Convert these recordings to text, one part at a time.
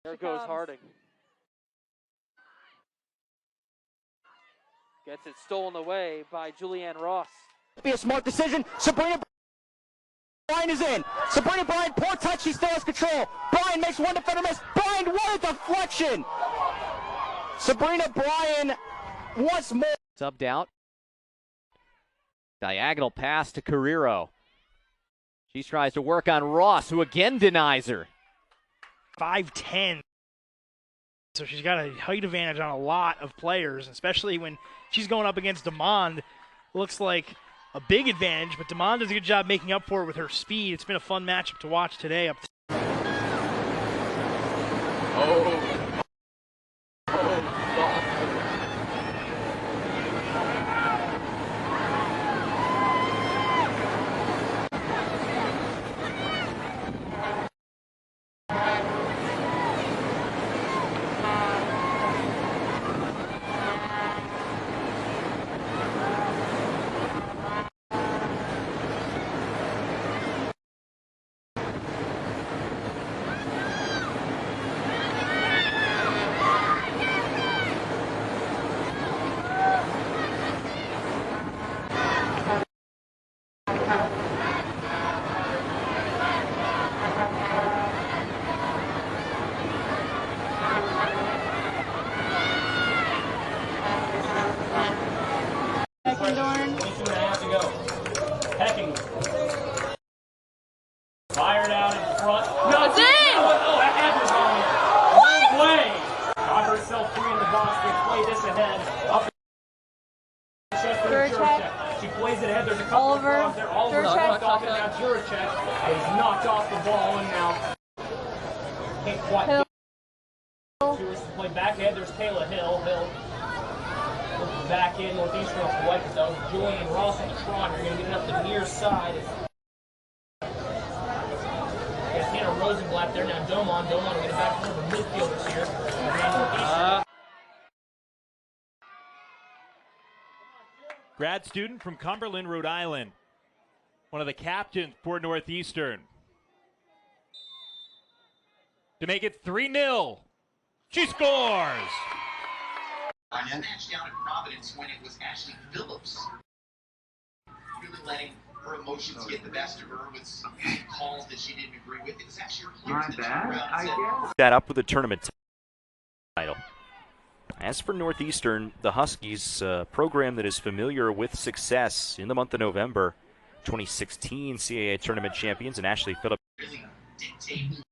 There goes Harding. Gets it stolen away by Julianne Ross. Be a smart decision. Sabrina Bryan is in. Sabrina Bryan, poor touch. She still has control. Bryan makes one defender miss. Bryan, what a deflection. Sabrina Bryan once more. Subbed out. Diagonal pass to Carrero. She tries to work on Ross, who again denies her. 5'10". So she's got a height advantage on a lot of players, especially when she's going up against Demond. Looks like a big advantage, but Demond does a good job making up for it with her speed. It's been a fun matchup to watch today. Fired out in front. No, it's in! Oh, that head was on it. What? No way. Got herself free in the box. They play this ahead. Up the chest for Juracek. She plays it ahead. There's a couple of frogs there. Oliver knocked off, and now Juracek is knocked off the ball, and now can't quite get to play back ahead. There's Kayla Hill. Looking back in Northeastern off the right, though. Julianne Ross on the trot. You're going to get it up the near side. Rosenblatt there now. Domon will get it back to the midfielders here. Grad student from Cumberland, Rhode Island. One of the captains for Northeastern. To make it 3-0. She scores! A match down in Providence when it was Ashley Phillips really letting her emotions get the best of her with some calls that she didn't agree with. It was actually her players that turned around and said, that up with a tournament title. As for Northeastern, the Huskies, a program that is familiar with success in the month of November, 2016 CAA tournament champions, and Ashley Phillips. Really dictate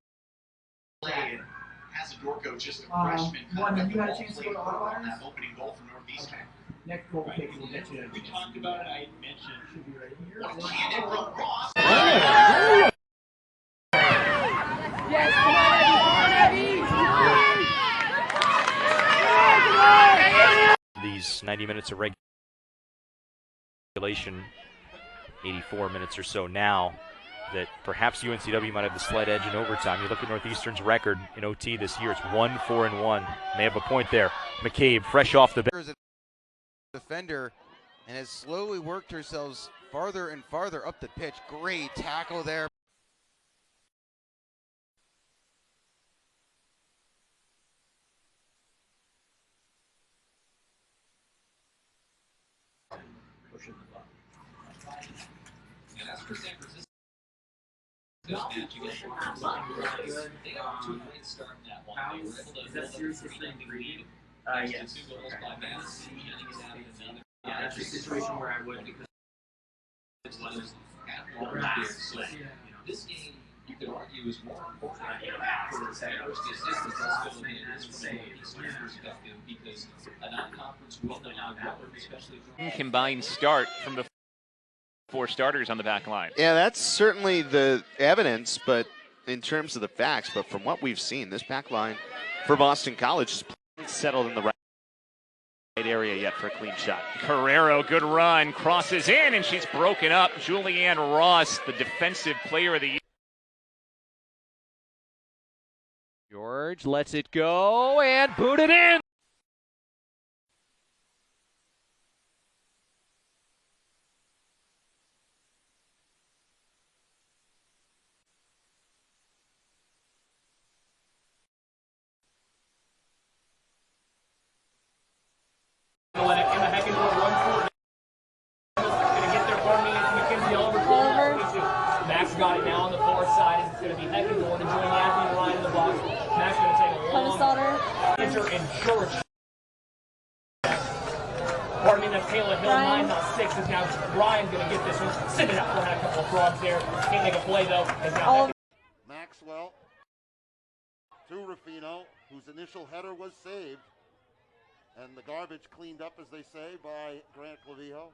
play. Has a Dorco just a freshman kind of got a chance to go to on that opening goal for Northeastern. Okay. Next goal kick will get you. We talked about it. I mentioned should be right here. Cannon from Ross. Yes, come on, These 90 minutes of regulation, 84 minutes or so now, that perhaps UNCW might have the slight edge in overtime. You look at Northeastern's record in OT this year, it's 1-4-1. May have a point there. McCabe, fresh off the bench. Defender, and has slowly worked herself farther and farther up the pitch. Great tackle there. They got to a great start in that one. They were able to build up a 3-0 lead. Yes. 2 goals by Madison. Yeah, that's a situation where I would, because it was at last. So this game, you could argue, is more important for the distance that's going in is from the Eastern perspective, because a non-conference win on the road, especially combined start from the 4 starters on the back line. Yeah, that's certainly the evidence, but in terms of the facts, but from what we've seen, this back line for Boston College is settled in the right area yet for a clean shot. Carrero, good run, crosses in, and she's broken up. Julianne Ross, the defensive player of the year. George lets it go and boot it in. Ecuador to join Matthew Ryan in the box. Matt's going to take a long enter and George. Pardon me, that's Kayla Hill, 9-6 is now Ryan's going to get this one. Send it out for a couple of frogs there. Can't make a play though. Is now Maxwell to Rufino, whose initial header was saved. And the garbage cleaned up, as they say, by Grant Clavijo.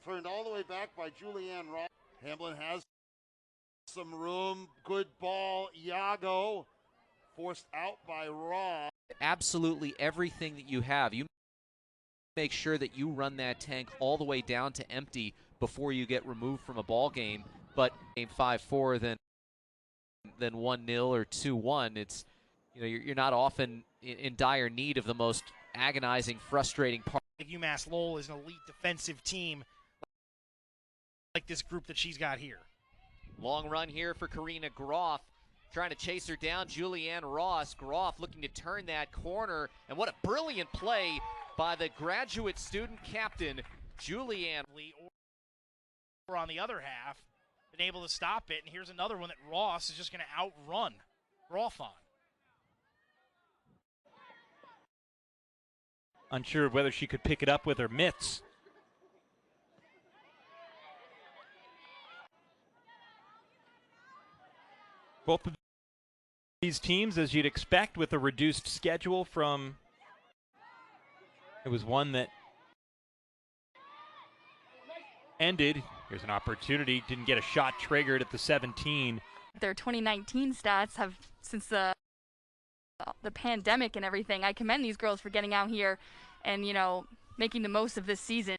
Turned all the way back by Julianne Ross. Hamblin has some room. Good ball. Iago forced out by Ross. Absolutely everything that you have. You make sure that you run that tank all the way down to empty before you get removed from a ball game. But game 5-4 than 1-0 or 2-1, it's, you know, you're not often in dire need of the most agonizing, frustrating part. UMass Lowell is an elite defensive team like this group that she's got here. Long run here for Karina Groff, trying to chase her down. Julianne Ross. Groff looking to turn that corner, and what a brilliant play by the graduate student captain, Julianne. Or on the other half, been able to stop it, and here's another one that Ross is just going to outrun Groff on. Unsure of whether she could pick it up with her mitts. Both of these teams, as you'd expect, with a reduced schedule from, it was one that ended. Here's an opportunity, didn't get a shot triggered at the 17. Their 2019 stats have, since the pandemic and everything, I commend these girls for getting out here and, you know, making the most of this season.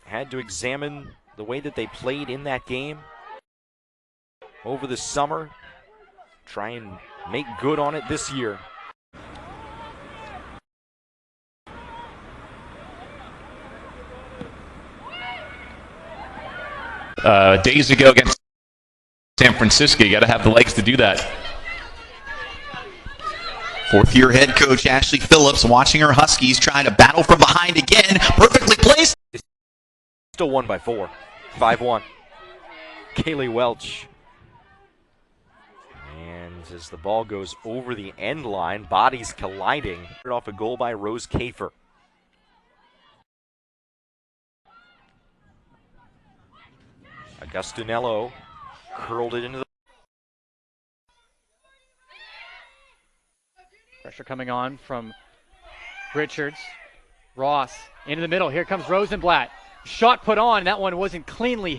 Had to examine the way that they played in that game over the summer, try and make good on it this year. Days ago against San Francisco, you got to have the legs to do that. Fourth-year head coach Ashley Phillips watching her Huskies trying to battle from behind again. Perfectly placed. Still won by 4. 5-1. Kaylee Welch. And as the ball goes over the end line, bodies colliding. Off a goal by Rose Kafer. Augustinello curled it into the... Pressure coming on from Richards. Ross into the middle. Here comes Rosenblatt. Shot put on. That one wasn't cleanly hit.